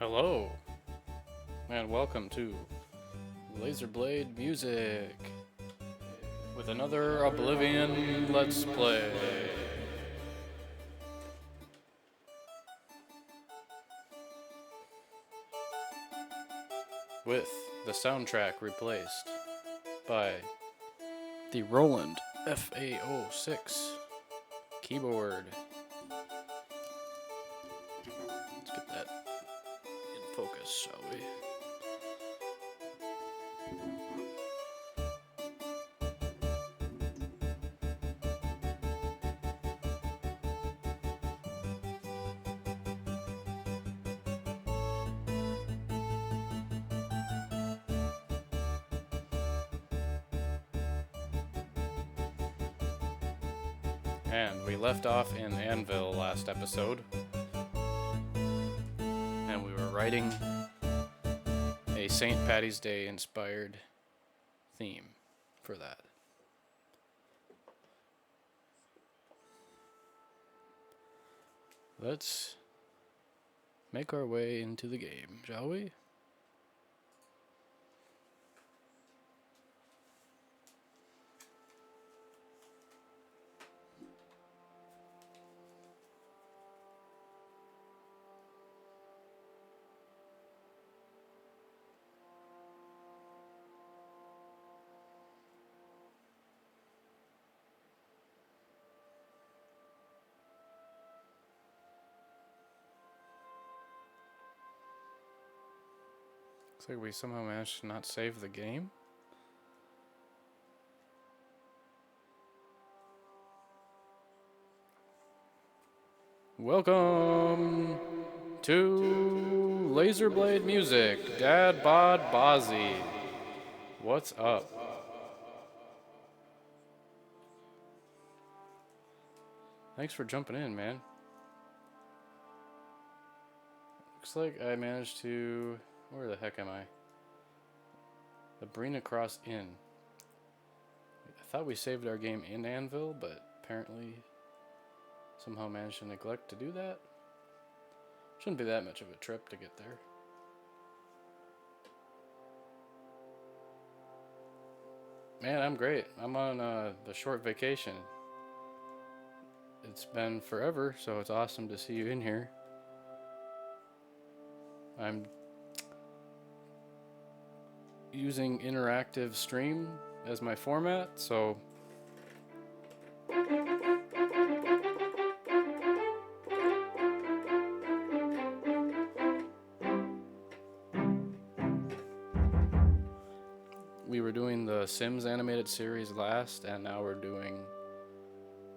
Hello, and welcome to Laser Blade Music with another Oblivion Let's Play. With the soundtrack replaced by the Roland FA06 keyboard. Let's get that in focus, shall we? And we left off in Anvil last episode, and we were writing a St. Patty's Day inspired theme for that. Let's make our way into the game, shall we? Looks like we somehow managed to not save the game. Welcome to Laser Blade Music, Dad Bod Bozzy. What's up? Thanks for jumping in, man. Looks like I managed to... Where the heck am I? The Brina Cross Inn. I thought we saved our game in Anvil, but apparently somehow managed to neglect to do that. Shouldn't be that much of a trip to get there. Man, I'm great. I'm on the short vacation. It's been forever, so it's awesome to see you in here. I'm using interactive stream as my format, so we were doing the Sims animated series last, and now we're doing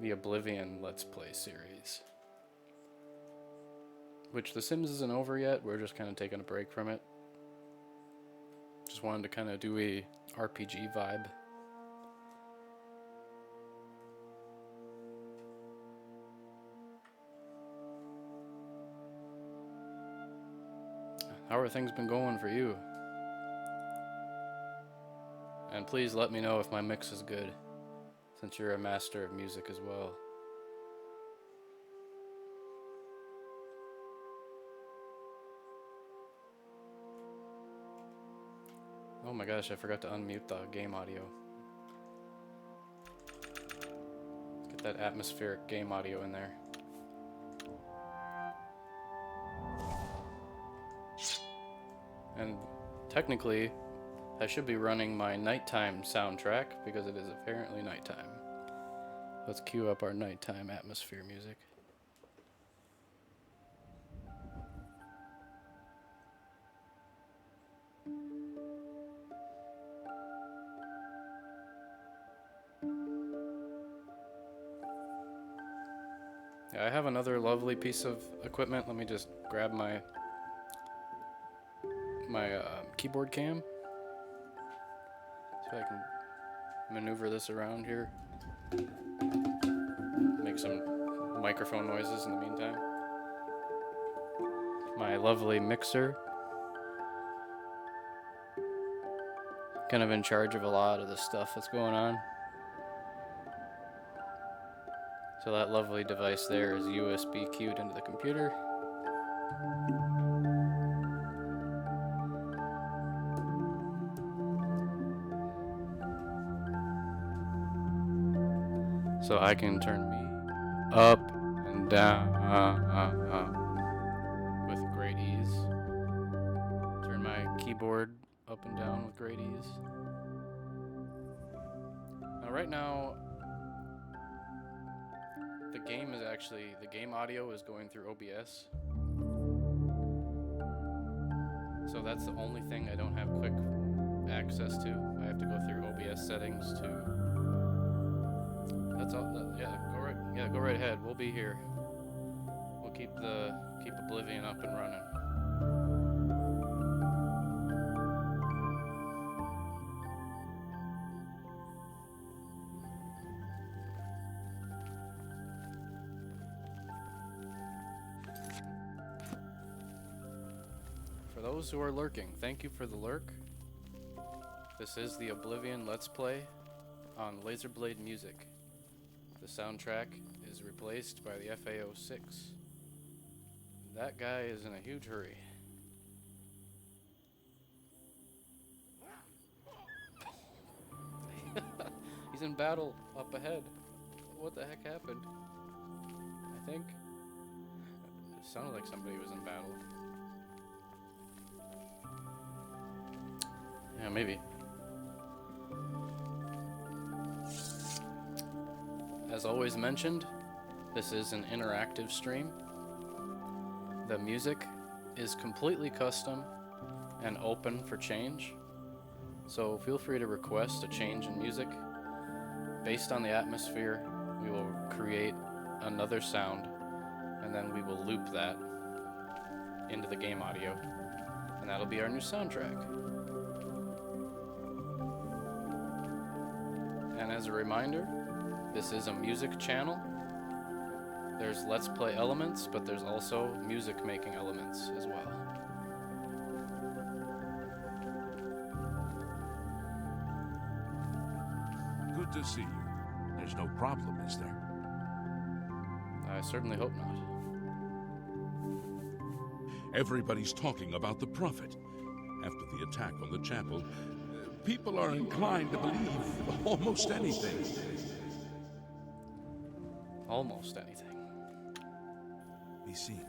the Oblivion Let's Play series. Which the Sims isn't over yet, we're just kind of taking a break from it. Just wanted to kind of do a RPG vibe. How are things been going for you? And please let me know if my mix is good, since you're a master of music as well. Oh my gosh, I forgot to unmute the game audio. Let's get that atmospheric game audio in there. And technically, I should be running my nighttime soundtrack because it is apparently nighttime. Let's cue up our nighttime atmosphere music. Yeah, I have another lovely piece of equipment. Let me just grab my keyboard cam so I can maneuver this around here. Make some microphone noises in the meantime. My lovely mixer. Kind of in charge of a lot of the stuff that's going on. So that lovely device there is USB cued into the computer. so I can turn me up and down with great ease. Turn my keyboard up and down with great ease. Now right now, the game audio is going through OBS. So that's the only thing I don't have quick access to. I have to go through OBS settings to. That's all. Go right ahead. We'll be here. We'll keep Oblivion up and running. For those who are lurking, thank you for the lurk. This is the Oblivion Let's Play on Laserblade Music. The soundtrack is replaced by the FA06. That guy is in a huge hurry. He's in battle up ahead. What the heck happened? I think it sounded like somebody was in battle. Yeah, maybe. As always mentioned, this is an interactive stream. The music is completely custom and open for change. So feel free to request a change in music. Based on the atmosphere, we will create another sound, and then we will loop that into the game audio. And that'll be our new soundtrack. And as a reminder, this is a music channel. There's Let's Play elements, but there's also music making elements as well. Good to see you. There's no problem, is there? I certainly hope not. Everybody's talking about the Prophet. After the attack on the chapel, people are inclined to believe almost anything. Almost anything. Be seeing you.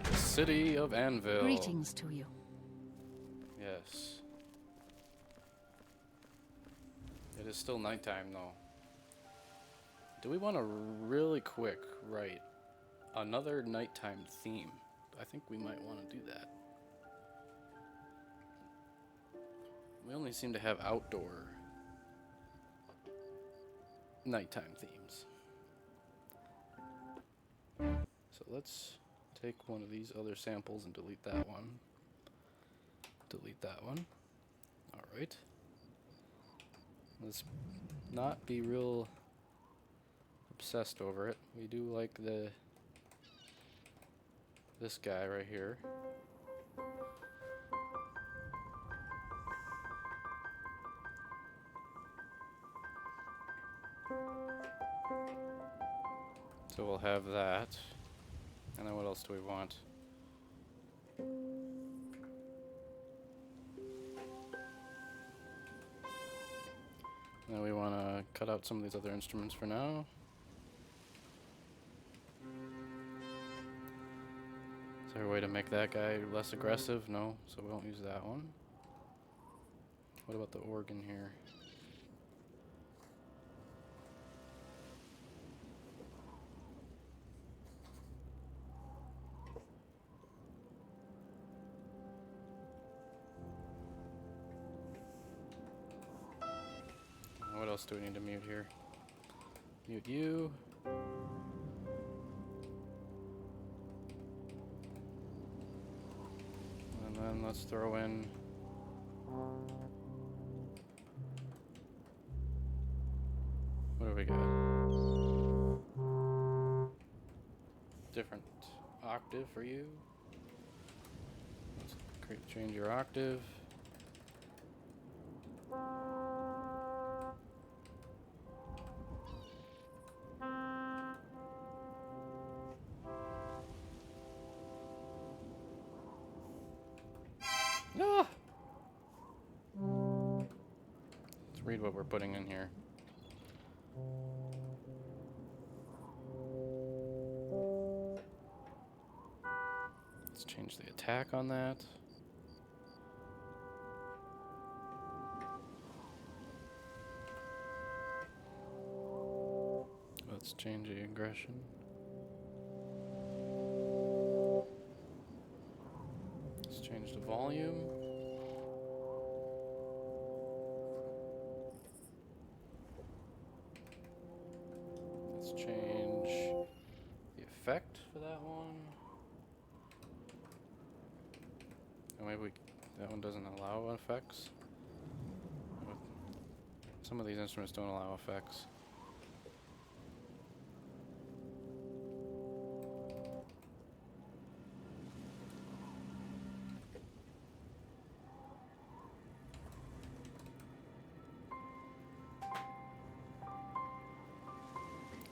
The city of Anvil. Greetings to you. Yes. It is still nighttime, though. Do we want to really quick write another nighttime theme? I think we might want to do that. We only seem to have outdoor nighttime themes. So let's take one of these other samples and delete that one. Delete that one. Alright. Let's not be real obsessed over it. We do like this guy right here. So we'll have that. And then what else do we want? Then we want to cut out some of these other instruments for now. Is there a way to make that guy less aggressive? No, so we won't use that one. What about the organ here? What else do we need to mute here? Mute you. And then let's throw in what do we got? Different octave for you. Let's change your octave. read what we're putting in here. Let's change the attack on that. Let's change the aggression. Let's change the volume. Let's change the effect for that one. Oh, maybe that one doesn't allow effects. Some of these instruments don't allow effects.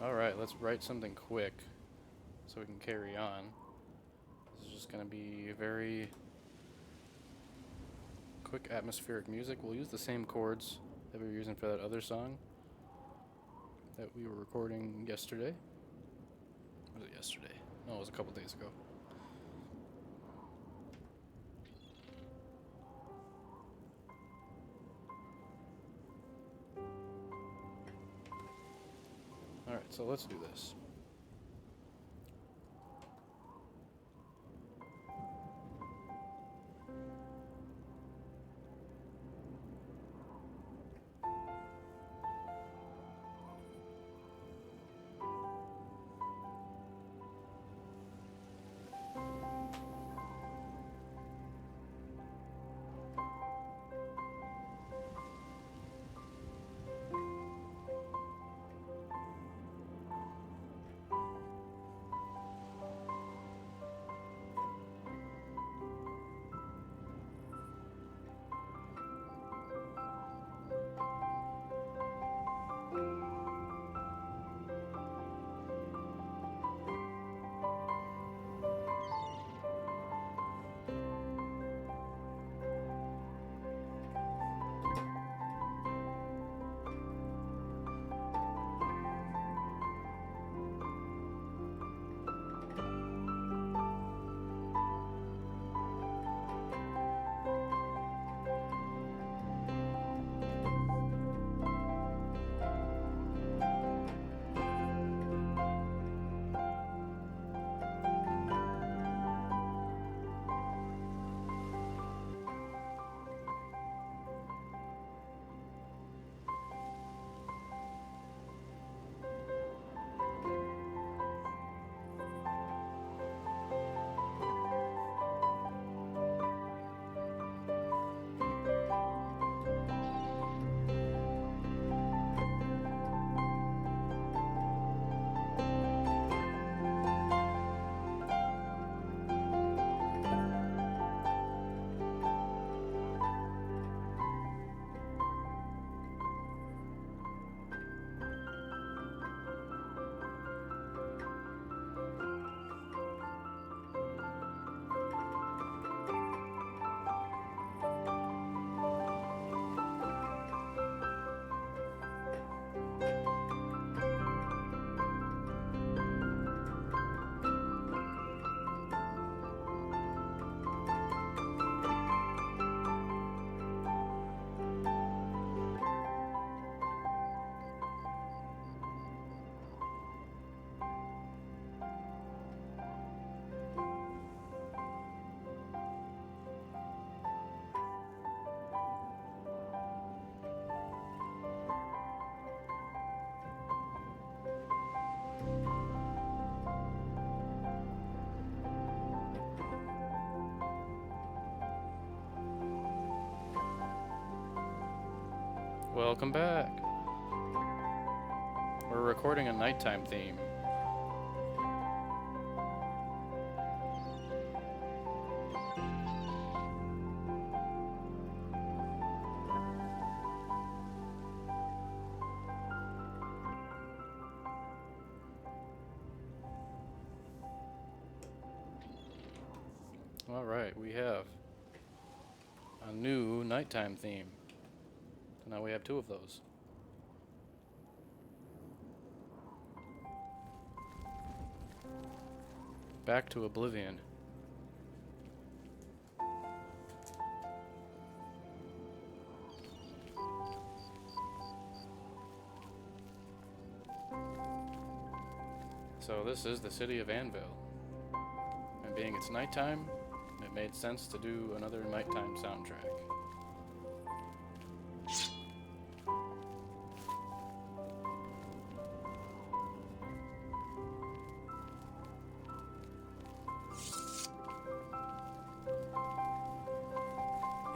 Alright, let's write something quick so we can carry on. This is just going to be very quick atmospheric music. We'll use the same chords that we were using for that other song that we were recording yesterday. Was it yesterday? No, it was a couple days ago. Alright, so let's do this. Welcome back. We're recording a nighttime theme. Alright, we have a new nighttime theme. Now we have 2 of those. Back to Oblivion. So this is the city of Anvil. And being it's nighttime, it made sense to do another nighttime soundtrack.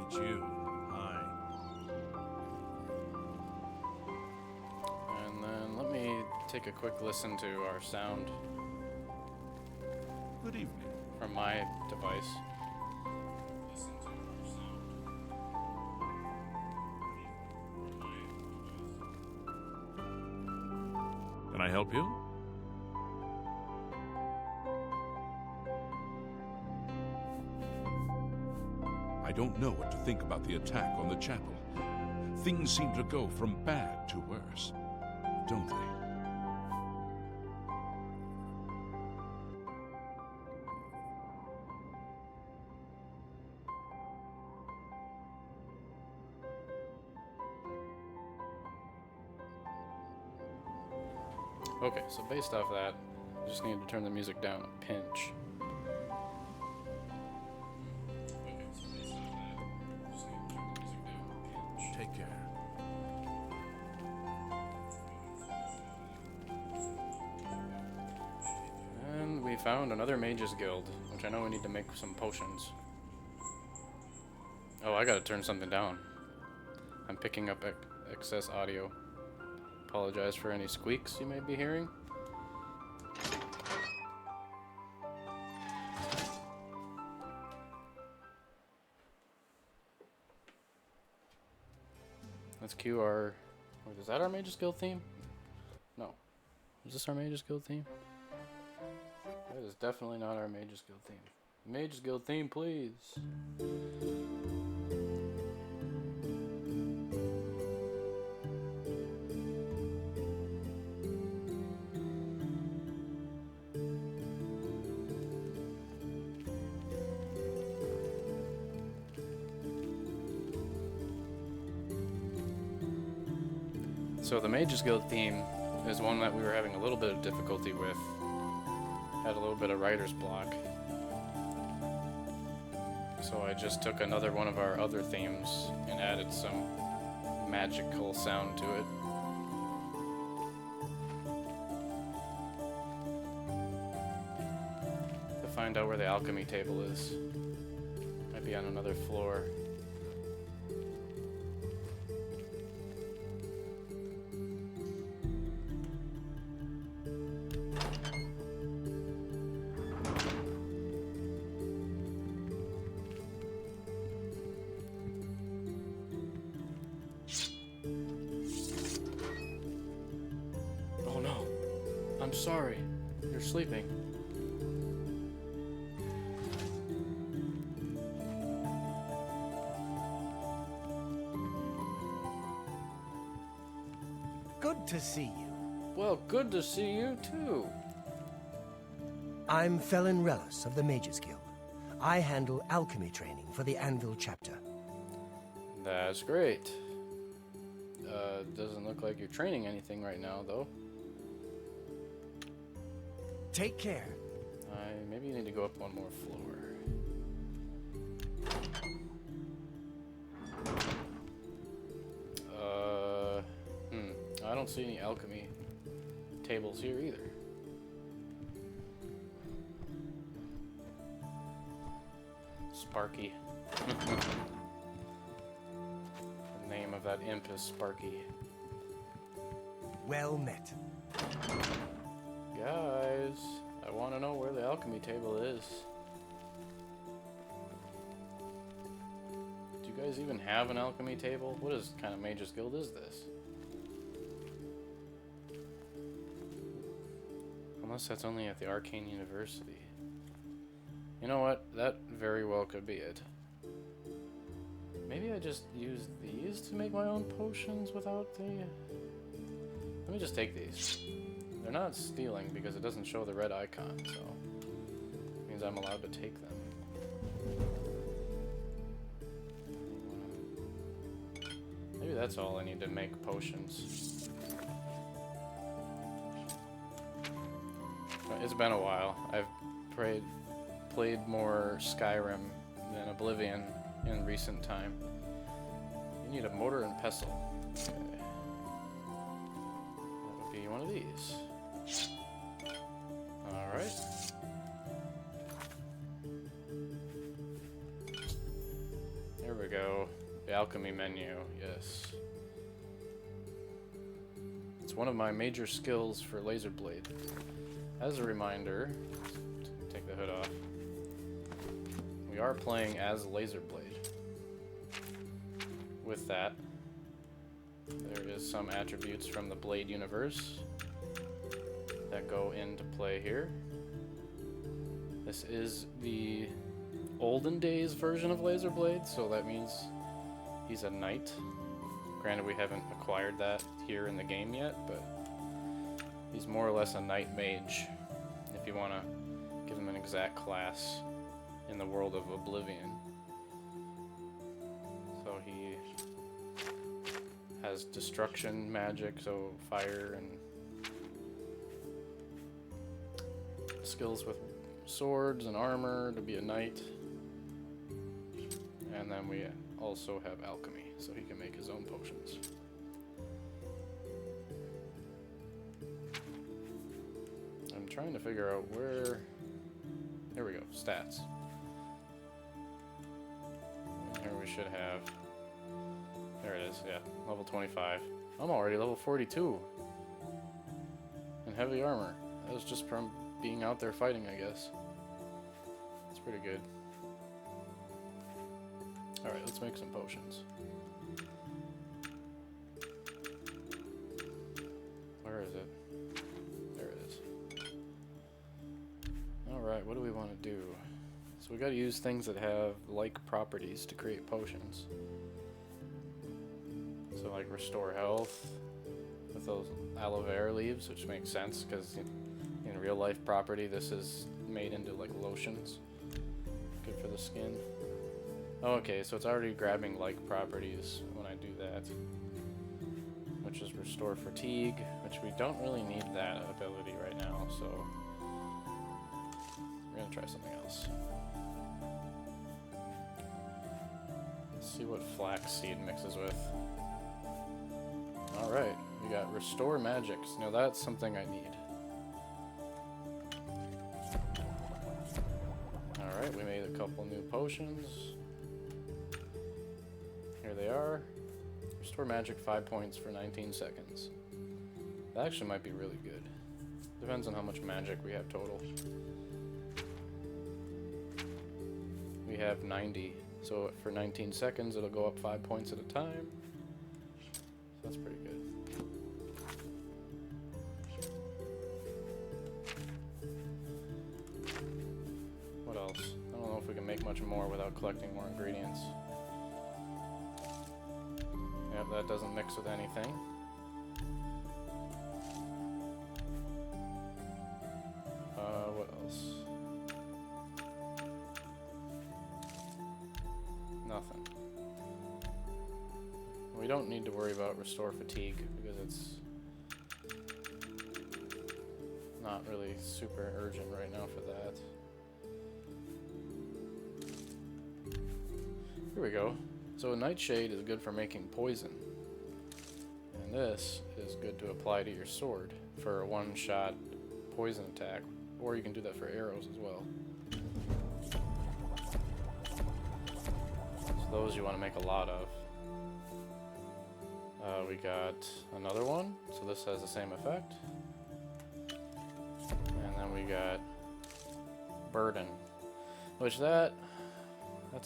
It's you. Hi. And then let me take a quick listen to our sound Good evening. from my device. Can I help you? I don't know what to think about the attack on the chapel. Things seem to go from bad to worse, don't they? Okay, so based off that, I just need to turn the music down a pinch. Take care. And we found another Mage's Guild, which I know we need to make some potions. Oh, I gotta turn something down. I'm picking up excess audio. Apologize for any squeaks you may be hearing. Let's cue our... Wait, is that our Mage's Guild theme? No. Is this our Mage's Guild theme? That is definitely not our Mage's Guild theme. Mage's Guild theme, please. So the Mage's Guild theme is one that we were having a little bit of difficulty with. Had a little bit of writer's block. So I just took another one of our other themes and added some magical sound to it. To find out where the alchemy table is. Might be on another floor. Oh no. I'm sorry. You're sleeping. Good to see you. Well, good to see you too. I'm Felon Relis of the Mages Guild. I handle alchemy training for the Anvil chapter. That's great. Doesn't look like you're training anything right now, though. Take care. Maybe you need to go up one more floor. I don't see any alchemy tables here either. Sparky. The name of that imp is Sparky. Well met. Guys, I want to know where the alchemy table is. Do you guys even have an alchemy table? What is kind of Mage's Guild is this? Unless that's only at the Arcane University. You know what? That very well could be it. Maybe I just use these to make my own potions without the... Let me just take these. They're not stealing because it doesn't show the red icon, so... It means I'm allowed to take them. Maybe that's all I need to make potions. It's been a while. I've played more Skyrim than Oblivion in recent time. You need a mortar and pestle. Okay. That would be one of these. Alright. There we go. The alchemy menu, yes. It's one of my major skills for Laser Blade. As a reminder, take the hood off. We are playing as Laser Blade. With that, there is some attributes from the Blade universe that go into play here. This is the olden days version of Laser Blade, so that means he's a knight. Granted, we haven't acquired that here in the game yet, but he's more or less a knight mage, if you want to give him an exact class in the world of Oblivion. So he has destruction magic, so fire, and skills with swords and armor to be a knight. And then we also have alchemy, so he can make his own potions. I'm trying to figure out where... There we go, stats. And here we should have... There it is, yeah, level 25. I'm already level 42. In heavy armor. That was just from being out there fighting, I guess. It's pretty good. Alright, let's make some potions. Where is it? There it is. Alright, what do we want to do? So we gotta use things that have like properties to create potions. So like restore health with those aloe vera leaves, which makes sense because in real life property this is made into like lotions. Good for the skin. Oh, okay, so it's already grabbing like properties when I do that. Which is restore fatigue, which we don't really need that ability right now, so we're gonna try something else. Let's see what flaxseed mixes with. Alright, we got restore magics. Now that's something I need. Alright, we made a couple new potions. Here they are. Restore magic 5 points for 19 seconds. That actually might be really good. Depends on how much magic we have total. We have 90, so for 19 seconds it'll go up 5 points at a time. So that's pretty good. What else? I don't know if we can make much more without collecting more ingredients. Yep, that doesn't mix with anything. What else? Nothing. We don't need to worry about restore fatigue because it's not really super urgent right now for that. Here we go. So a nightshade is good for making poison. And this is good to apply to your sword for a one-shot poison attack. Or you can do that for arrows as well. So those you want to make a lot of. We got another one. So this has the same effect. And then we got burden. Which that's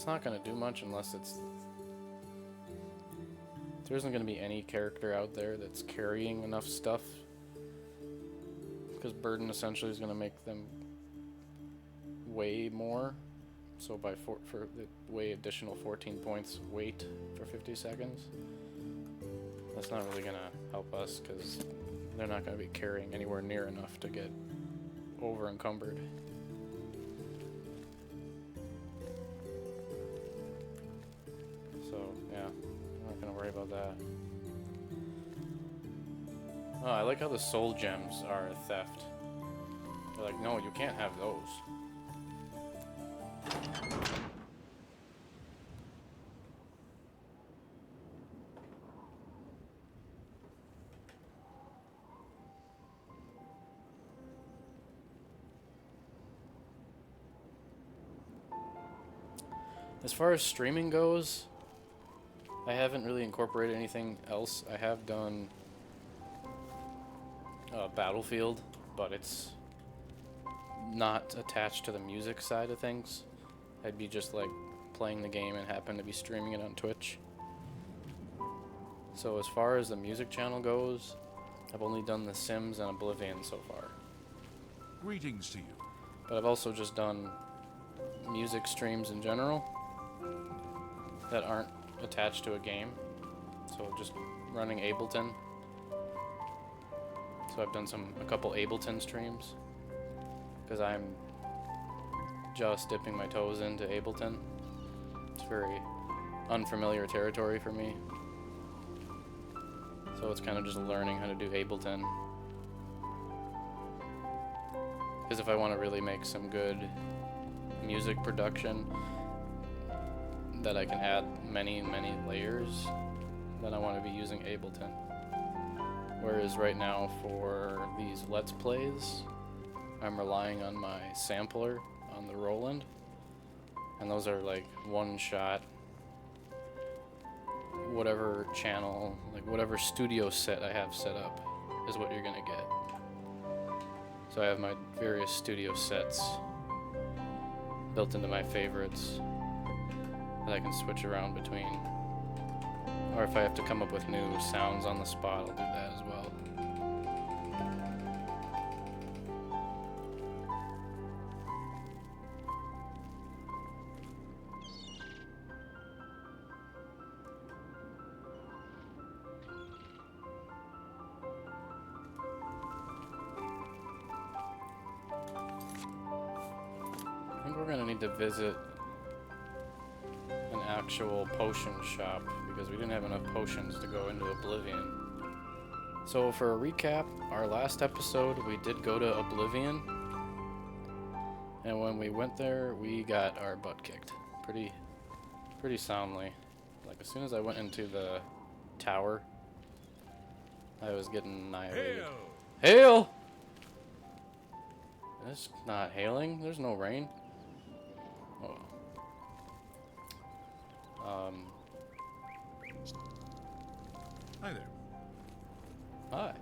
not going to do much unless it's... There isn't going to be any character out there that's carrying enough stuff. Because burden essentially is going to make them weigh more. So for the way additional 14 points wait for 50 seconds, that's not really gonna help us because they're not gonna be carrying anywhere near enough to get over encumbered. So yeah, I'm not gonna worry about that. Oh, I like how the soul gems are a theft. They're like, no, you can't have those. As far as streaming goes, I haven't really incorporated anything else. I have done Battlefield, but it's not attached to the music side of things. I'd be just like playing the game and happen to be streaming it on Twitch. So as far as the music channel goes, I've only done The Sims and Oblivion so far. Greetings to you. But I've also just done music streams in general that aren't attached to a game. So just running Ableton. So I've done a couple Ableton streams because I'm just dipping my toes into Ableton. It's very unfamiliar territory for me. So it's kind of just learning how to do Ableton. Because if I want to really make some good music production that I can add many layers, then I want to be using Ableton. Whereas right now for these Let's Plays, I'm relying on my sampler on the Roland, and those are like one shot, whatever channel, like whatever studio set I have set up is what you're gonna get. So I have my various studio sets built into my favorites that I can switch around between. Or if I have to come up with new sounds on the spot, I'll do that as well. I think we're gonna need to visit an actual potion shop because we didn't have enough potions to go into Oblivion. So for a recap, our last episode we did go to Oblivion, and when we went there we got our butt kicked pretty soundly. Like as soon as I went into the tower, I was getting annihilated. Hail! It's not hailing, there's no rain. Oh. Hi there. Hi.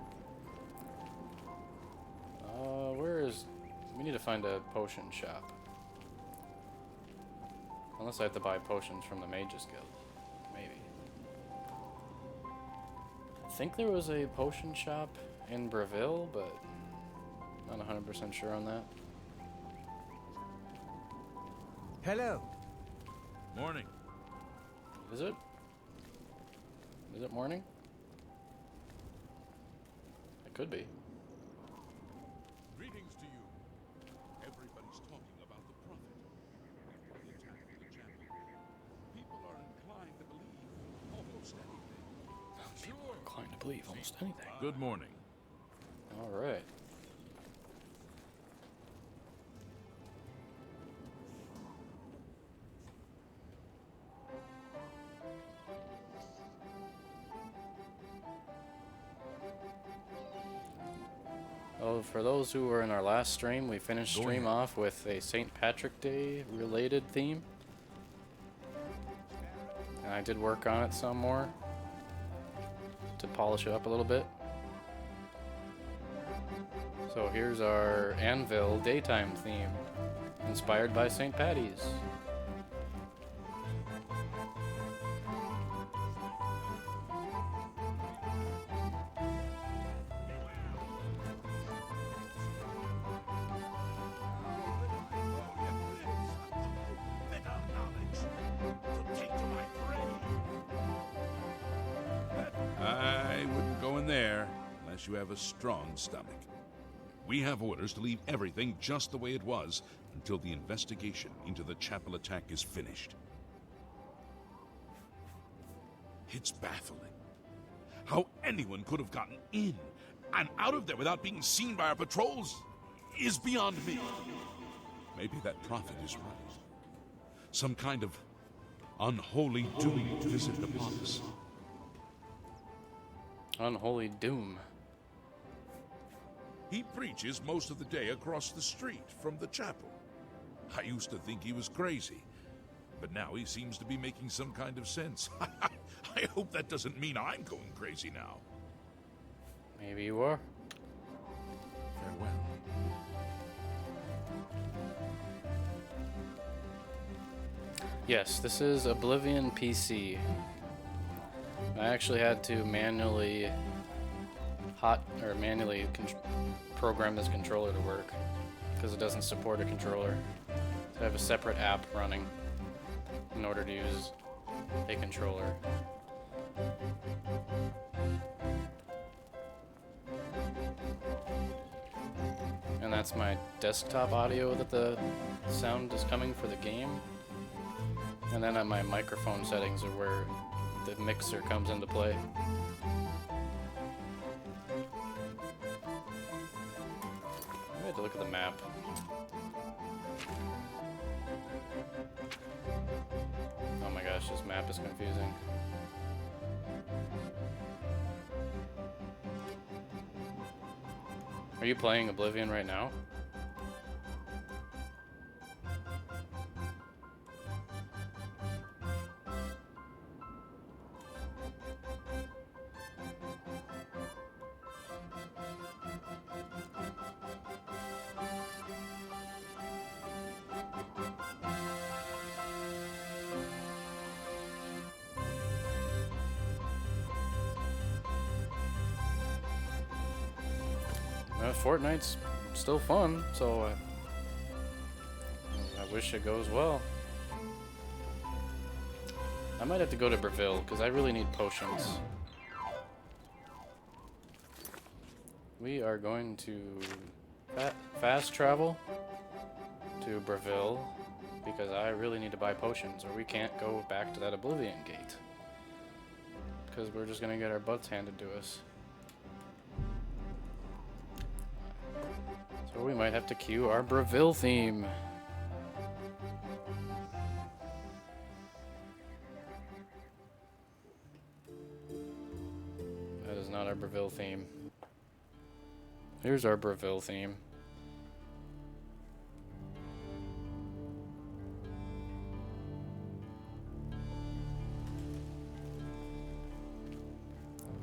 We need to find a potion shop. Unless I have to buy potions from the Mages Guild. Maybe. I think there was a potion shop in Breville, but not 100% sure on that. Hello. Morning. Is it? Is it morning? It could be. Greetings to you. Everybody's talking about the prophet. The attack of the chapel. People are inclined to believe almost anything. People are inclined to believe almost anything. Good morning. All right. Well, for those who were in our last stream, we finished Go stream ahead. off with a St. Patrick Day related theme. And I did work on it some more to polish it up a little bit. So here's our Anvil daytime theme, inspired by St. Patty's. going there unless you have a strong stomach. We have orders to leave everything just the way it was until the investigation into the chapel attack is finished. It's baffling. How anyone could have gotten in and out of there without being seen by our patrols is beyond me. Maybe that prophet is right. Some kind of unholy doom visited upon us. Unholy doom. He preaches most of the day across the street from the chapel. I used to think he was crazy, but now he seems to be making some kind of sense. I hope that doesn't mean I'm going crazy now. Maybe you are. Farewell. Yes, this is Oblivion PC. I actually had to manually program this controller to work because it doesn't support a controller. So I have a separate app running in order to use a controller. And that's my desktop audio that the sound is coming for the game. And then my microphone settings are where the mixer comes into play. I had to look at the map. Oh my gosh, this map is confusing. Are you playing Oblivion right now? Fortnite's still fun, so I wish it goes well. I might have to go to Breville, because I really need potions. We are going to fast travel to Breville, because I really need to buy potions, or we can't go back to that Oblivion gate. Because we're just going to get our butts handed to us. So we might have to cue our Breville theme. That is not our Breville theme. Here's our Breville theme.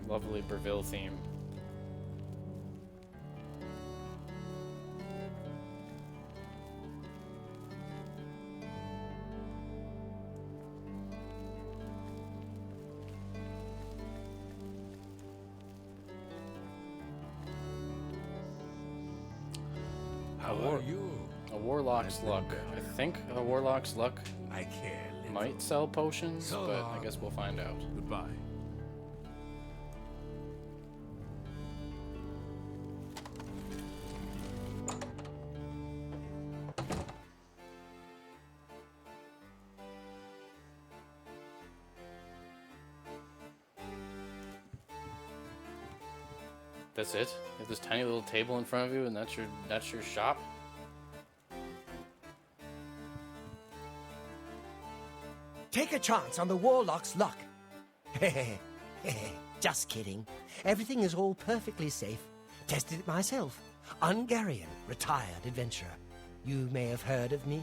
Lovely Breville theme. A warlock's luck. I think a warlock's luck might sell potions, but I guess we'll find out. Goodbye. That's it? You have this tiny little table in front of you, and that's your shop? Take a chance on the warlock's luck. Just kidding. Everything is all perfectly safe. Tested it myself. Ungarian, retired adventurer. You may have heard of me.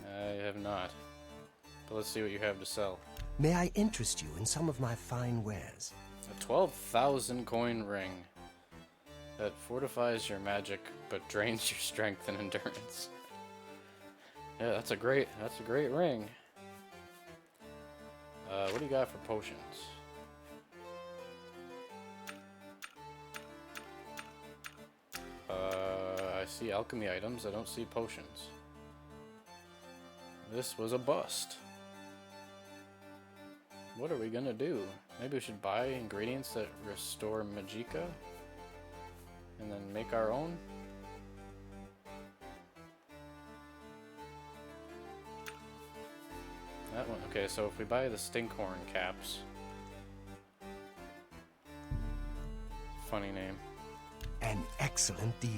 I have not. But let's see what you have to sell. May I interest you in some of my fine wares? A 12,000 coin ring that fortifies your magic but drains your strength and endurance. Yeah, that's a great ring. What do you got for potions? I see alchemy items. I don't see potions. This was a bust. What are we gonna do? Maybe we should buy ingredients that restore magicka and then make our own? That one. Okay, so if we buy the stinkhorn caps. Funny name. An excellent deal.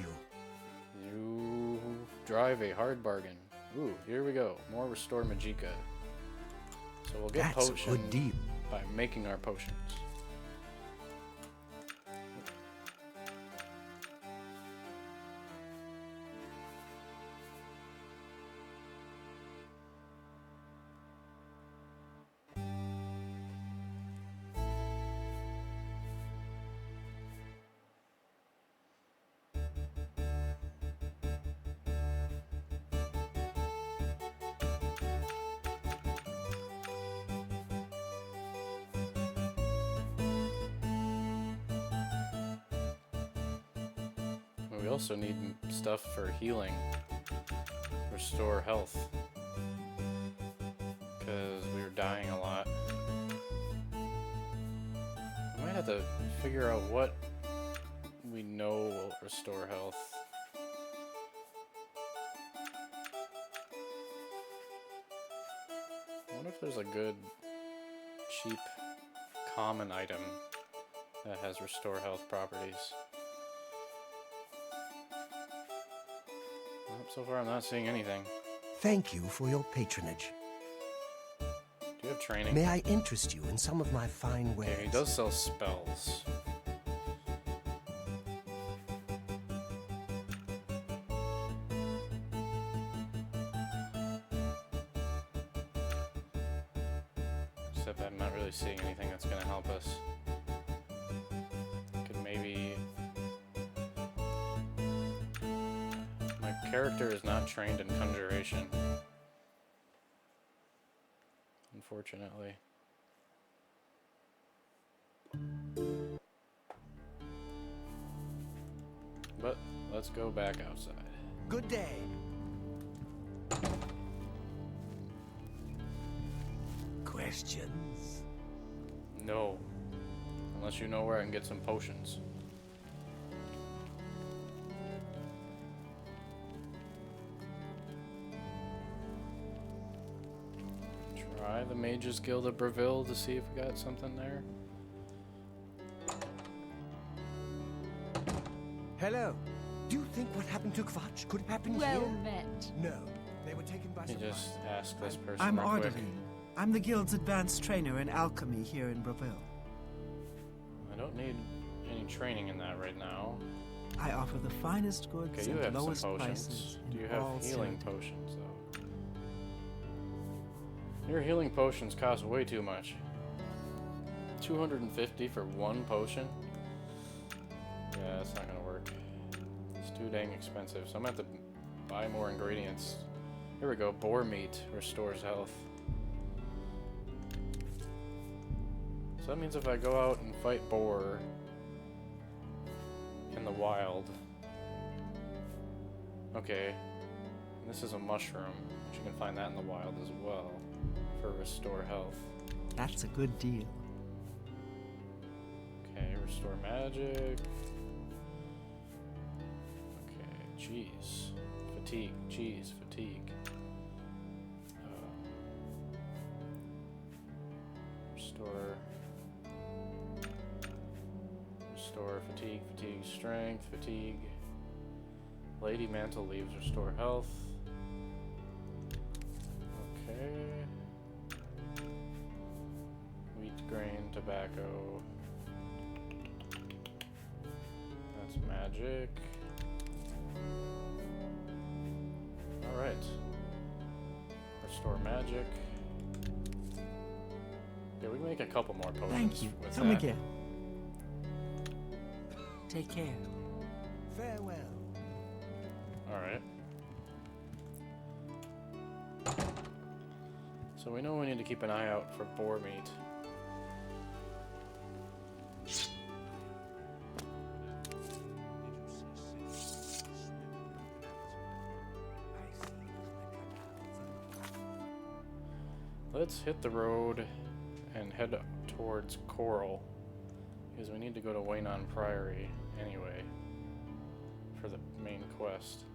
You drive a hard bargain. Ooh, here we go. More restore magicka. So we'll get That's a potion good deal. by making our potions. We also need stuff for healing. Restore health. Because we were dying a lot. We might have to figure out what we know will restore health. I wonder if there's a good, cheap, common item that has restore health properties. Well, so far I'm not seeing anything. Thank you for your patronage. Do you have training? May I interest you in some of my fine wares? Okay, he does sell spells. Except I'm not really seeing anything that's gonna help us. Could maybe... My character is not trained in conjuration. Unfortunately. But let's go back outside. Good day. Questions? No. Unless you know where I can get some potions. Try the Mages Guild of Breville to see if we got something there. Hello. Do you think what happened to Kvatch could happen Well here? met. No. They were taken by You surprise. just ask this person I'm real quick. Ardeline. I'm the guild's advanced trainer in alchemy here in Breville. I don't need any training in that right now. I offer the finest goods Okay, you and have some lowest potions. prices in Do you have all healing Cyrodiil. potions, though? Your healing potions cost way too much. 250 for one potion? Yeah, that's not gonna work. It's too dang expensive, so I'm gonna have to buy more ingredients. Here we go, boar meat restores health. So that means if I go out and fight boar in the wild... Okay, this is a mushroom, but you can find that in the wild as well for restore health. That's a good deal. Okay, restore magic. Okay, cheese. Fatigue, cheese, fatigue. Restore fatigue, fatigue, strength, fatigue. Lady Mantle leaves restore health. Okay. Wheat, grain, tobacco. That's magic. Alright. Restore magic. Yeah, we can make a couple more potions. Thank you. With Come that. again. Take care. Farewell. Alright. So we know we need to keep an eye out for boar meat. Let's hit the road and head towards Coral, because we need to go to Waynon Priory anyway for the main quest.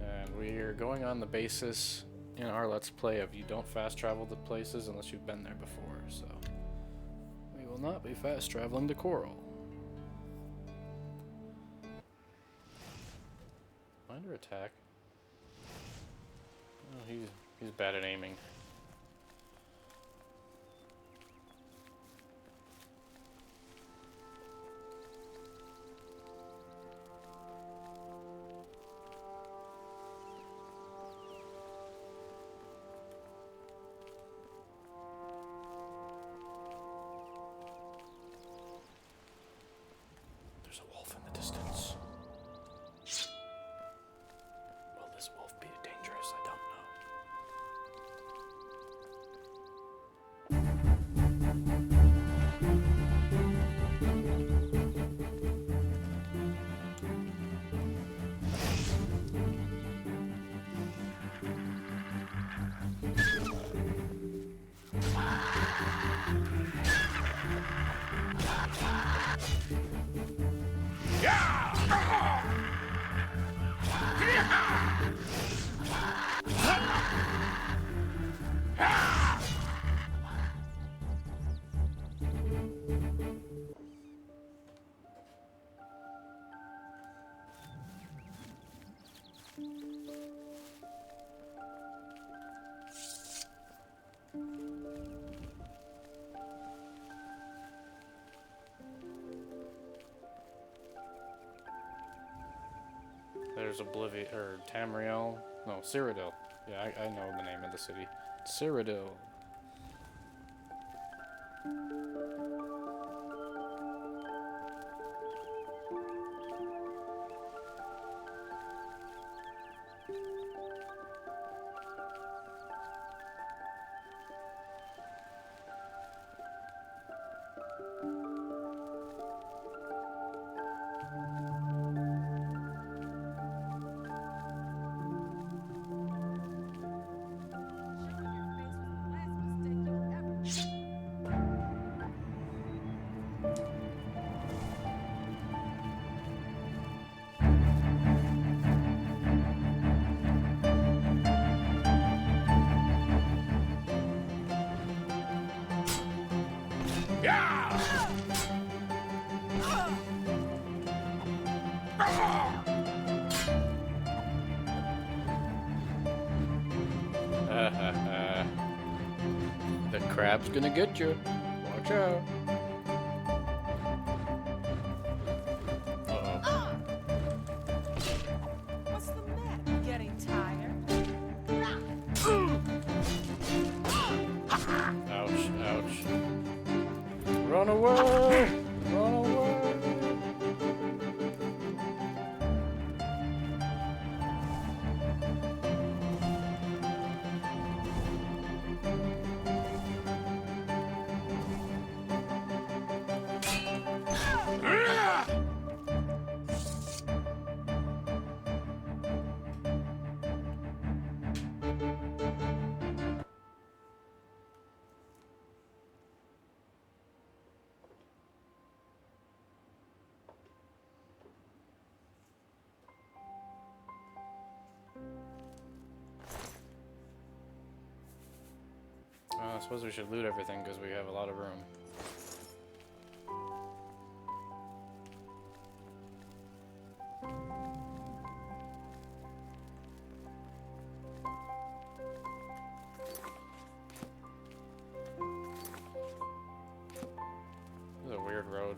And we are going on the basis in our Let's Play of you don't fast travel to places unless you've been there before, so we will not be fast traveling to Coral. Under attack. Oh, he's bad at aiming. There's a wolf in the distance. Will this wolf be dangerous? I don't know. There's Oblivion, or Tamriel. No, Cyrodiil. Yeah, I know the name of the city. Cyrodiil. The crab's gonna get you. Watch out. Uh-oh. What's the matter? Getting tired? Ouch, ouch. Run away! Run away! I suppose we should loot everything because we have a lot of room. This is a weird road.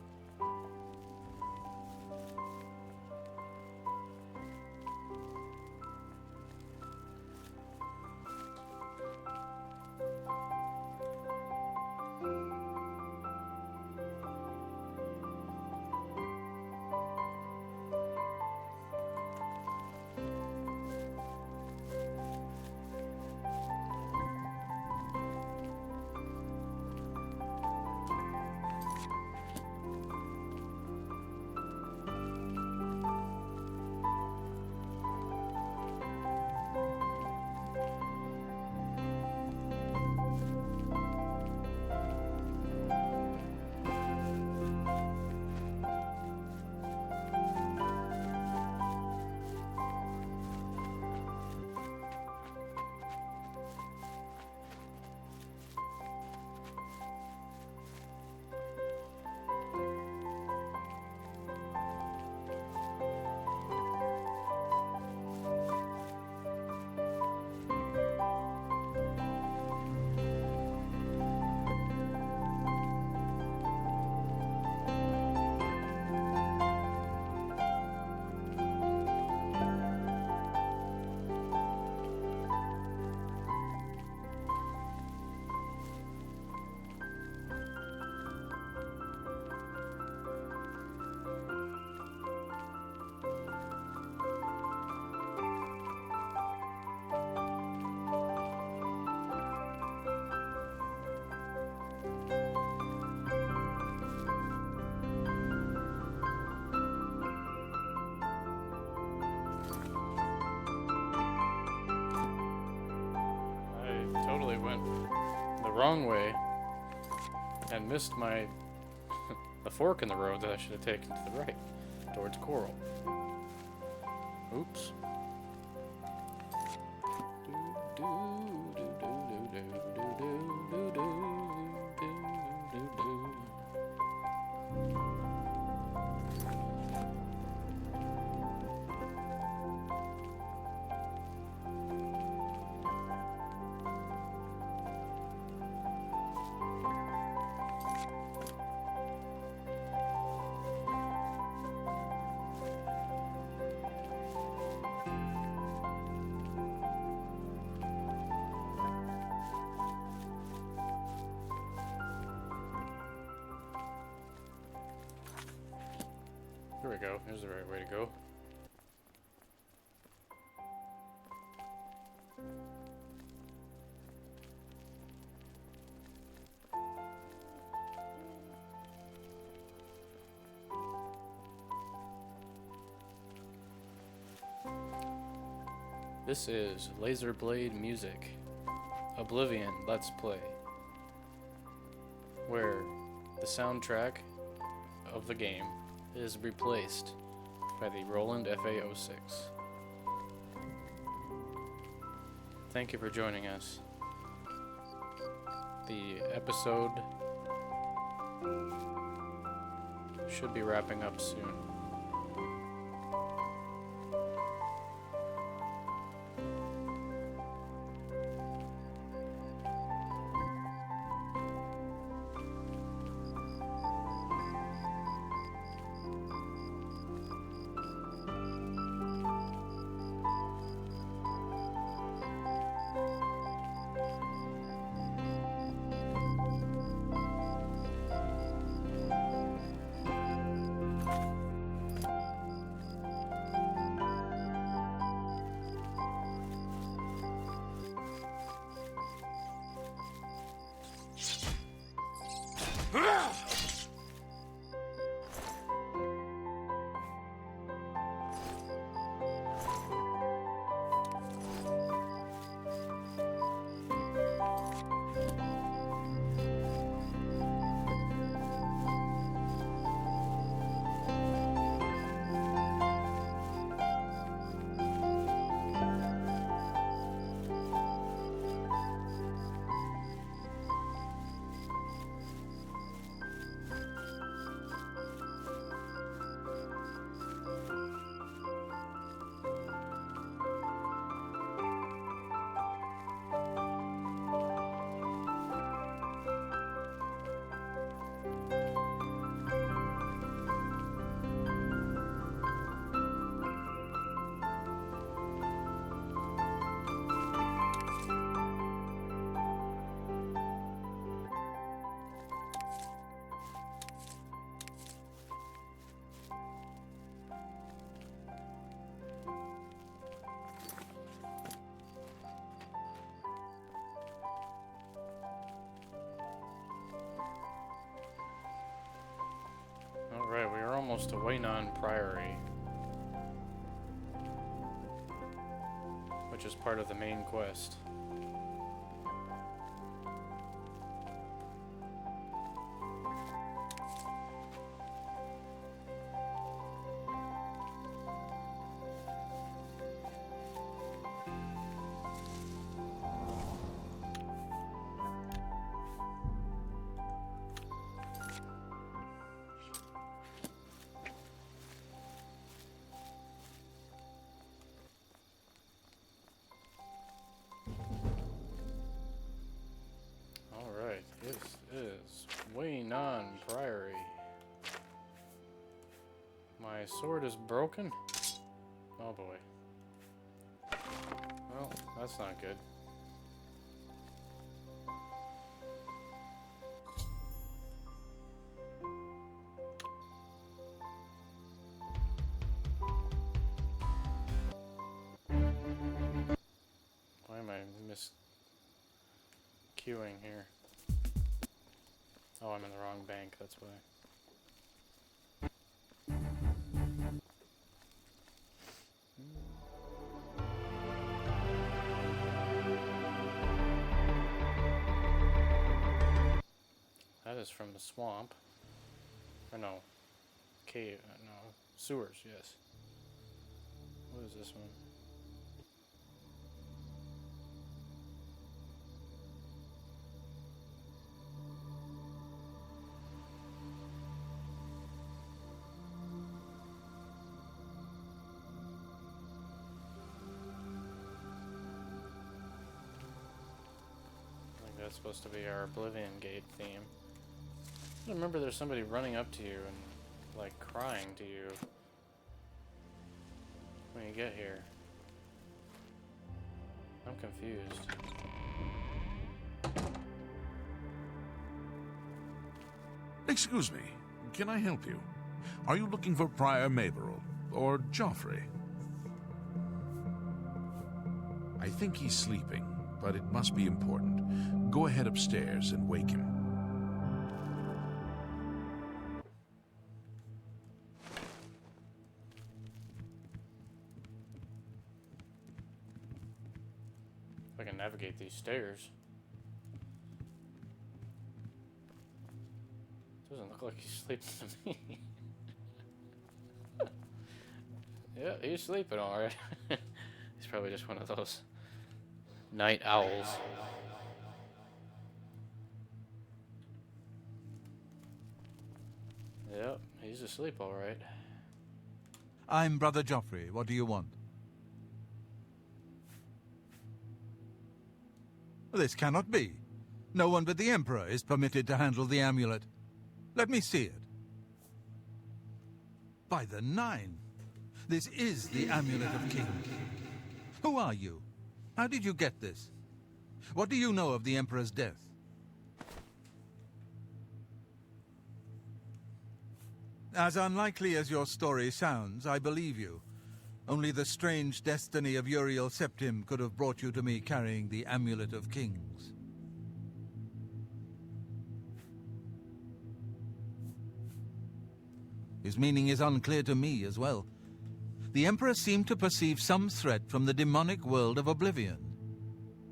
the wrong way and missed my the fork in the road that I should have taken to the right towards Coral. Oops. Here we go. Here's the right way to go. This is Laser Blade Music Oblivion Let's Play, where the soundtrack of the game is replaced by the Roland FA06. Thank you for joining us. The episode should be wrapping up soon. Alright, we are almost to Waynon Priory, which is part of the main quest. This is Waynon Priory. My sword is broken? Oh boy. Well, that's not good. Why am I miscuing here? Oh, I'm in the wrong bank, that's why. is from the swamp. Or no. Cave. No. Sewers, yes. What is this one? That's supposed to be our Oblivion Gate theme. I remember there's somebody running up to you and like crying to you when you get here. I'm confused. Excuse me, can I help you? Are you looking for Prior Maveril or Joffrey? I think he's sleeping, but it must be important. Go ahead upstairs and wake him. If I can navigate these stairs. Doesn't look like he's sleeping to me. Yeah, he's sleeping alright. He's probably just one of those night owls. Yep, he's asleep alright. I'm Brother Joffrey. What do you want? This cannot be. No one but the Emperor is permitted to handle the amulet. Let me see it. By the Nine! This is the Amulet of Kings. Who are you? How did you get this? What do you know of the Emperor's death? As unlikely as your story sounds, I believe you. Only the strange destiny of Uriel Septim could have brought you to me carrying the Amulet of Kings. His meaning is unclear to me as well. The Emperor seemed to perceive some threat from the demonic world of Oblivion.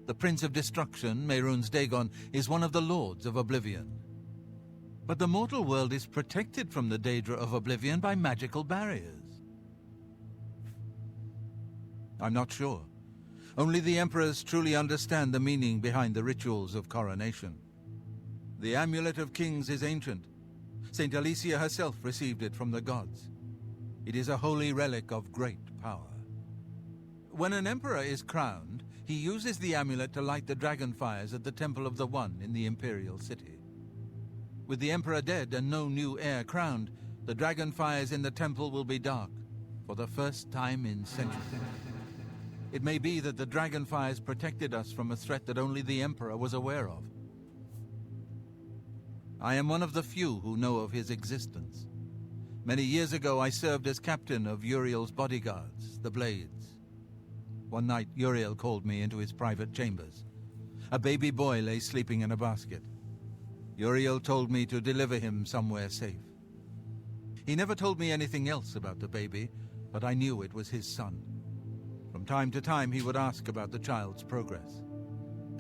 The Prince of Destruction, Mehrunes Dagon, is one of the Lords of Oblivion. But the mortal world is protected from the Daedra of Oblivion by magical barriers. I'm not sure. Only the Emperors truly understand the meaning behind the rituals of coronation. The Amulet of Kings is ancient. Saint Alicia herself received it from the gods. It is a holy relic of great power. When an emperor is crowned, he uses the amulet to light the dragon fires at the Temple of the One in the Imperial City. With the emperor dead and no new heir crowned, the dragon fires in the temple will be dark for the first time in centuries. It may be that the dragon fires protected us from a threat that only the emperor was aware of. I am one of the few who know of his existence. Many years ago, I served as captain of Uriel's bodyguards, the Blades. One night, Uriel called me into his private chambers. A baby boy lay sleeping in a basket. Uriel told me to deliver him somewhere safe. He never told me anything else about the baby, but I knew it was his son. From time to time, he would ask about the child's progress.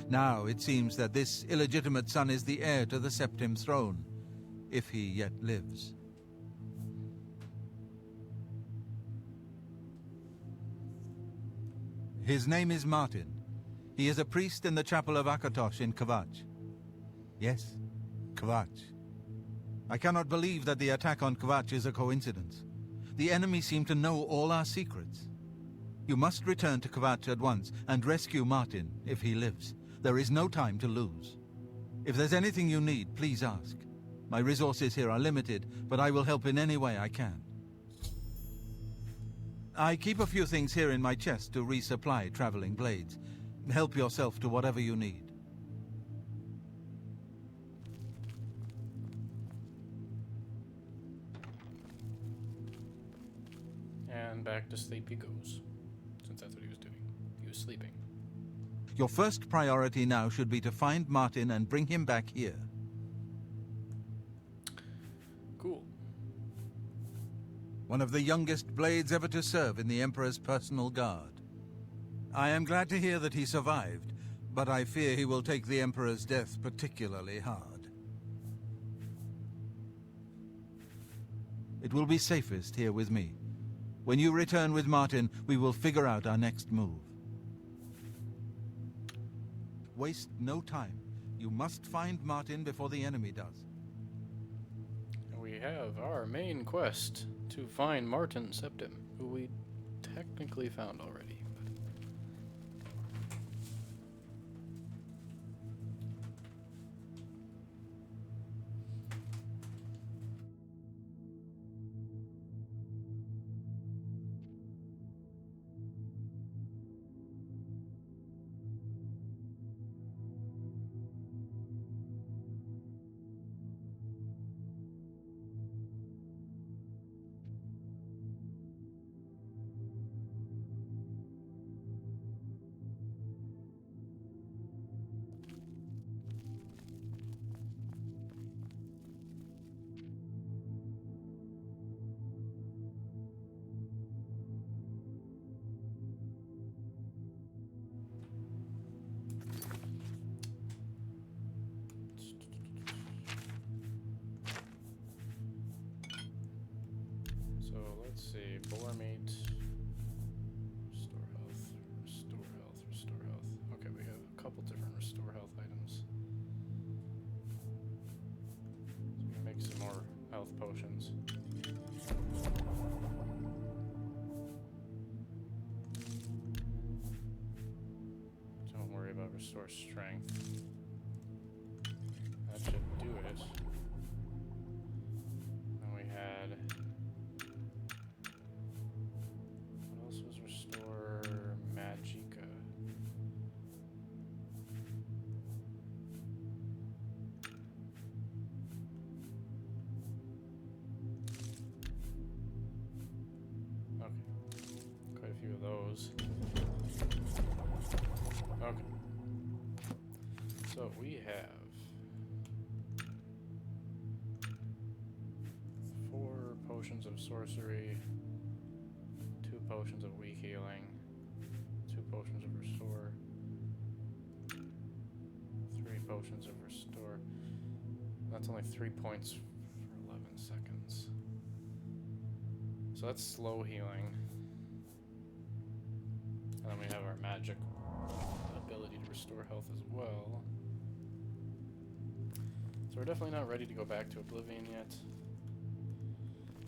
Now, it seems that this illegitimate son is the heir to the Septim throne, if he yet lives. His name is Martin. He is a priest in the chapel of Akatosh in Kvatch. Yes, Kvatch. I cannot believe that the attack on Kvatch is a coincidence. The enemy seem to know all our secrets. You must return to Kvatch at once and rescue Martin, if he lives. There is no time to lose. If there's anything you need, please ask. My resources here are limited, but I will help in any way I can. I keep a few things here in my chest to resupply traveling blades. Help yourself to whatever you need. And back to sleep he goes. Since that's what he was doing. He was sleeping. Your first priority now should be to find Martin and bring him back here. Cool. One of the youngest blades ever to serve in the Emperor's personal guard. I am glad to hear that he survived, but I fear he will take the Emperor's death particularly hard. It will be safest here with me. When you return with Martin, we will figure out our next move. Waste no time. You must find Martin before the enemy does. We have our main quest to find Martin Septim, who we technically found already. So let's see, boar meat, restore health, restore health, restore health. Okay, we have a couple different restore health items. So we can make some more health potions. Don't worry about restore strength. That should do it. Then we had... what else was restore magicka? Okay. Quite a few of those. Okay. So we have 4 potions of sorcery, 2 potions of weak healing, 2 potions of restore, 3 potions of restore. That's only 3 points for 11 seconds. So that's slow healing. And then we have our magic ability to restore health as well. So we're definitely not ready to go back to Oblivion yet.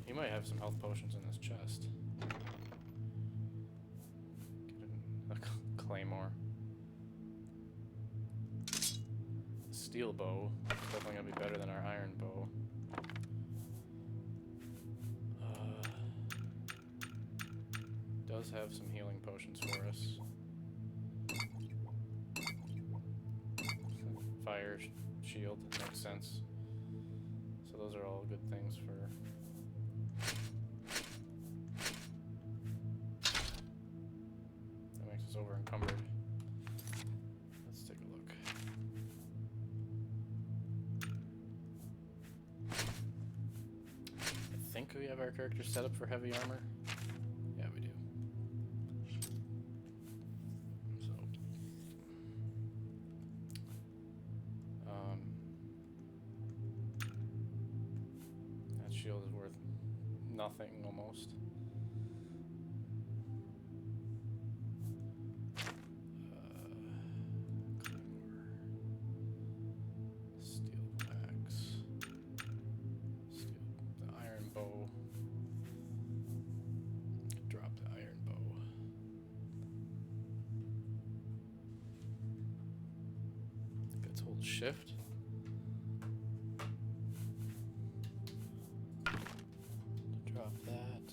He might have some health potions in his chest. Get a claymore. Steel bow. Definitely gonna be better than our iron bow. Does have some healing potions for us. Fire shield makes sense. So those are all good things for. That makes us over encumbered. Let's take a look. I think we have our character set up for heavy armor. Yeah, we do. So, that shield is worth nothing almost. Claymore. Steel axe. The iron bow. Drop the iron bow. Let's hold shift. Drop that.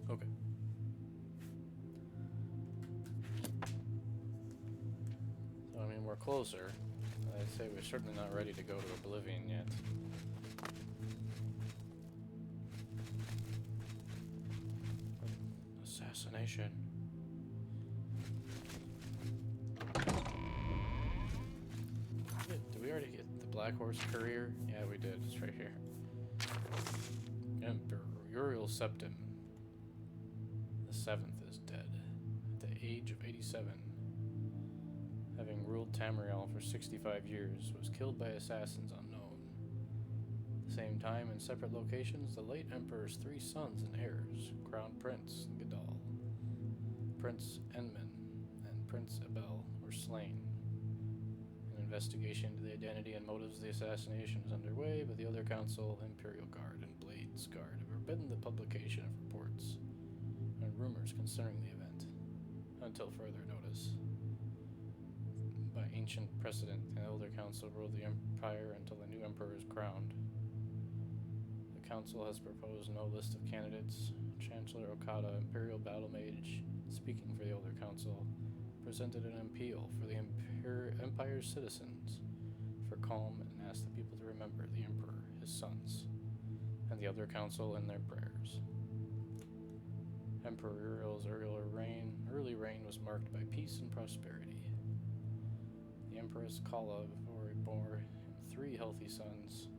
Okay. So, I mean, we're closer. I'd say we're certainly not ready to go to Oblivion yet. Assassination. Did we already get the Black Horse Courier? Yeah, we did. It's right here. imperial septim. The seventh is dead, at the age of 87. Having ruled Tamriel for 65 years, was killed by assassins unknown. At the same time, in separate locations, the late Emperor's 3 sons and heirs, Crown Prince Gadal, Prince Enman, and Prince Abel, were slain. An investigation into the identity and motives of the assassination is underway, but the Elder Council, Imperial Guard, and Blades Guard have forbidden the publication of reports and rumors concerning the event, until further notice. By ancient precedent, the Elder Council ruled the Empire until the new Emperor is crowned. The Council has proposed no list of candidates. Chancellor Okada, Imperial Battle Mage, speaking for the Elder Council, presented an appeal for the Empire's citizens for calm and asked the people to remember the Emperor, his sons, and the Elder Council in their prayers. Emperor Uriel's early reign was marked by peace and prosperity. The Empress Kala, before he bore him 3 healthy sons,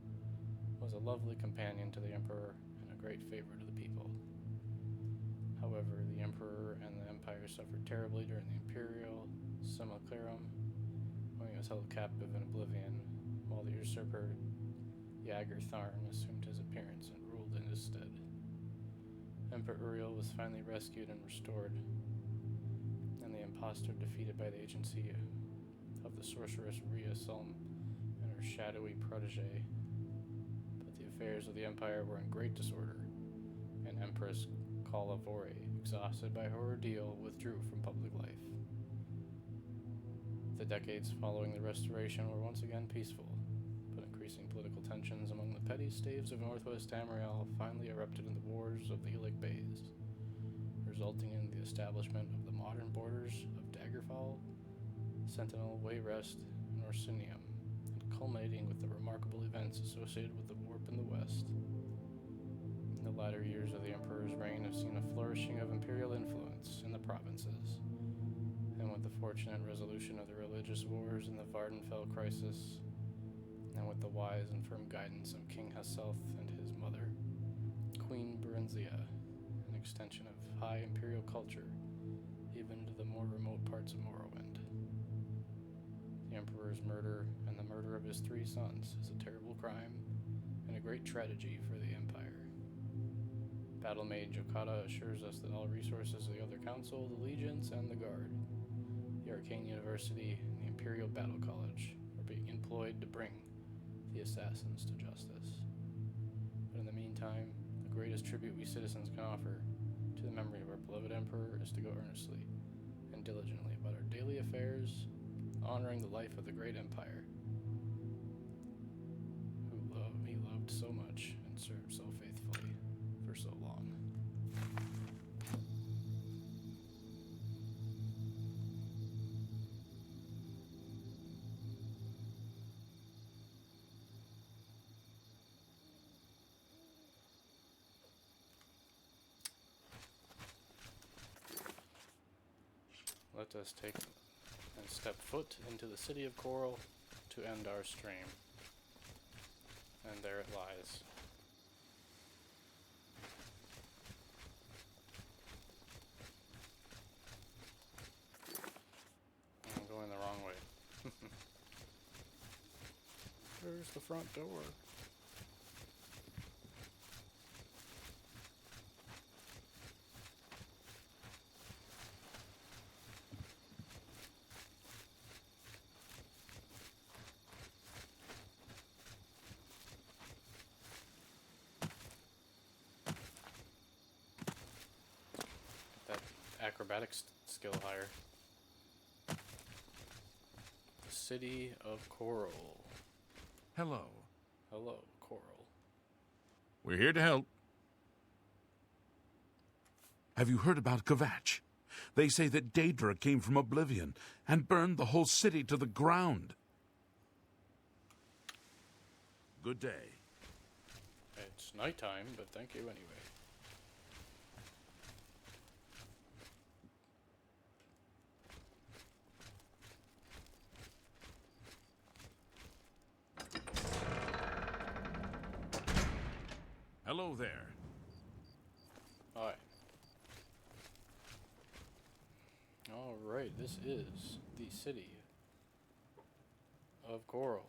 was a lovely companion to the Emperor and a great favorite of the people. However, the Emperor and the Empire suffered terribly during the Imperial Simulacrum, when he was held captive in Oblivion, while the usurper Jaeger Tharn assumed his appearance and ruled in his stead. Emperor Uriel was finally rescued and restored, and the impostor defeated by the agency of the sorceress Rhea Sulm and her shadowy protege. But the affairs of the Empire were in great disorder, and Empress Kala Vore, exhausted by her ordeal, withdrew from public life. The decades following the Restoration were once again peaceful, but increasing political tensions among the petty staves of northwest Tamriel finally erupted in the wars of the Ilic Bays, resulting in the establishment of the modern borders of Daggerfall, Sentinel, Wayrest, and Orsinium, and culminating with the remarkable events associated with the Warp in the West. The latter years of the Emperor's reign have seen a flourishing of imperial influence in the provinces, and with the fortunate resolution of the religious wars and the Vardenfell crisis, and with the wise and firm guidance of King Hasselth and his mother, Queen Berenzia, an extension of high imperial culture, even to the more remote parts of Morrowind. The Emperor's murder and the murder of his 3 sons is a terrible crime and a great tragedy for the Empire. Battle Mage Okada assures us that all resources of the Elder Council, the Legions, and the Guard, the Arcane University, and the Imperial Battle College are being employed to bring the assassins to justice. But in the meantime, the greatest tribute we citizens can offer to the memory of our beloved Emperor is to go earnestly and diligently about our daily affairs, honoring the life of the great Empire, who he loved so much and served so faithfully for so long. Let us take and step foot into the city of Coral to end our stream. And there it lies. I'm going the wrong way. There's the front door. Acrobatics skill higher. The city of Coral. Hello. Hello, Coral. We're here to help. Have you heard about Kvatch? They say that Daedra came from Oblivion and burned the whole city to the ground. Good day. It's nighttime, but thank you anyway. Hello there. Alright. Alright, this is the city of Coral.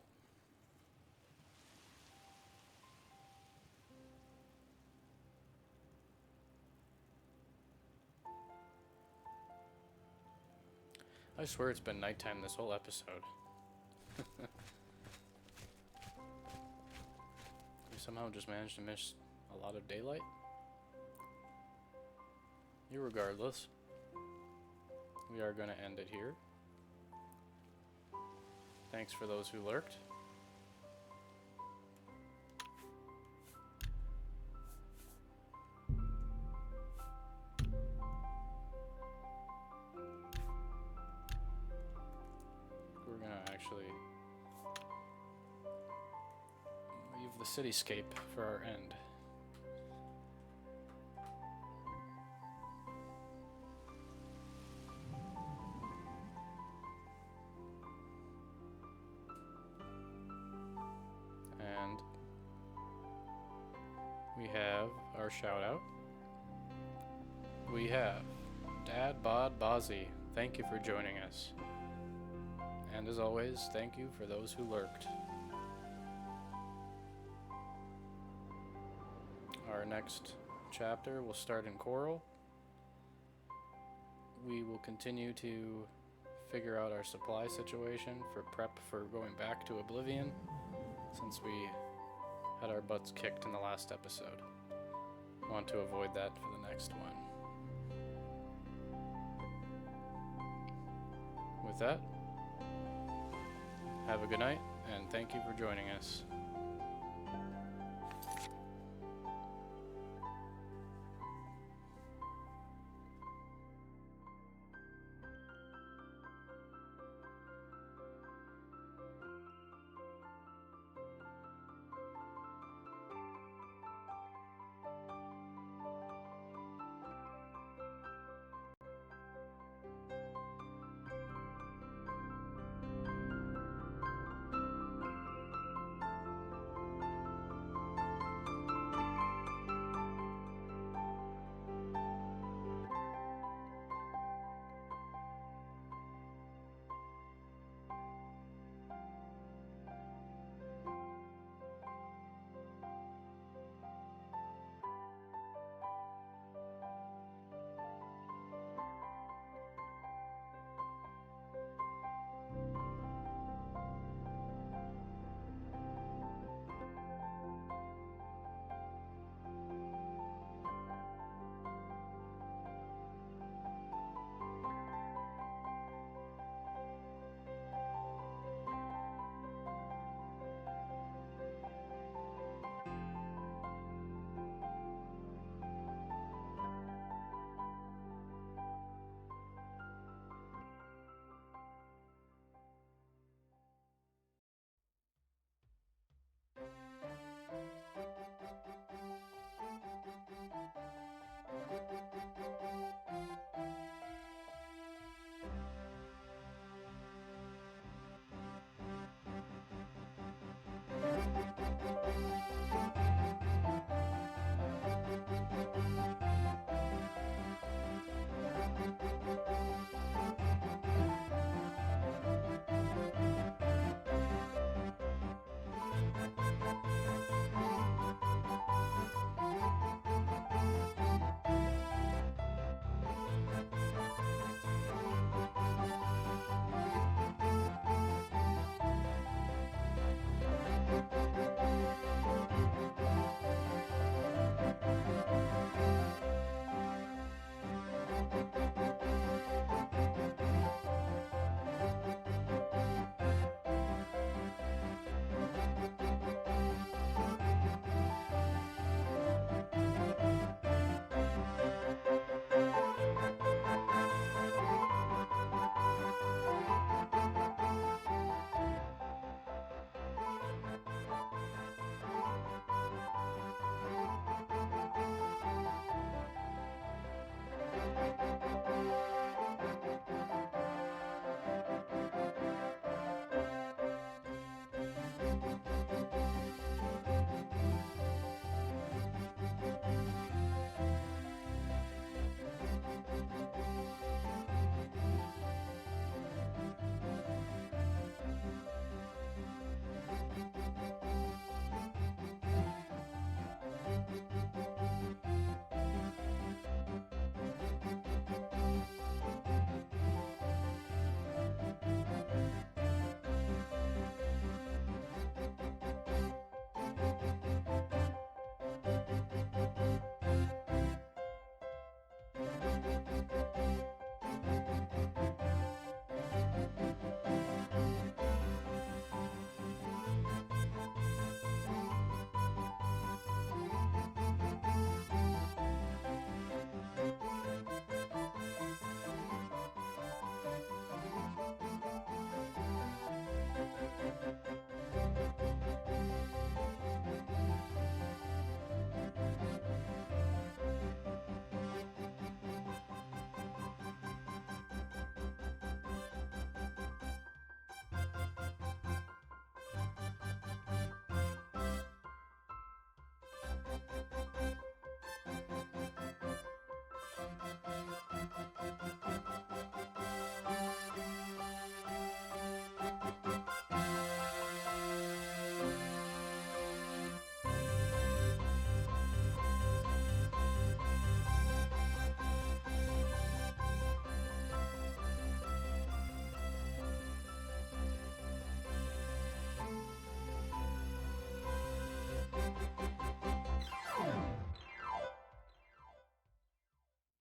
I swear it's been nighttime this whole episode. We somehow just managed to miss a lot of daylight. Irregardless, we are going to end it here. Thanks for those who lurked. We're going to actually leave the cityscape for our end. And we have our shout out. We have Dad Bod Bozzy. Thank you for joining us. And as always, thank you for those who lurked. Our next chapter will start in Coral. We will continue to figure out our supply situation for prep for going back to Oblivion, since we had our butts kicked in the last episode. Want to avoid that for the next one. With that, have a good night, and thank you for joining us.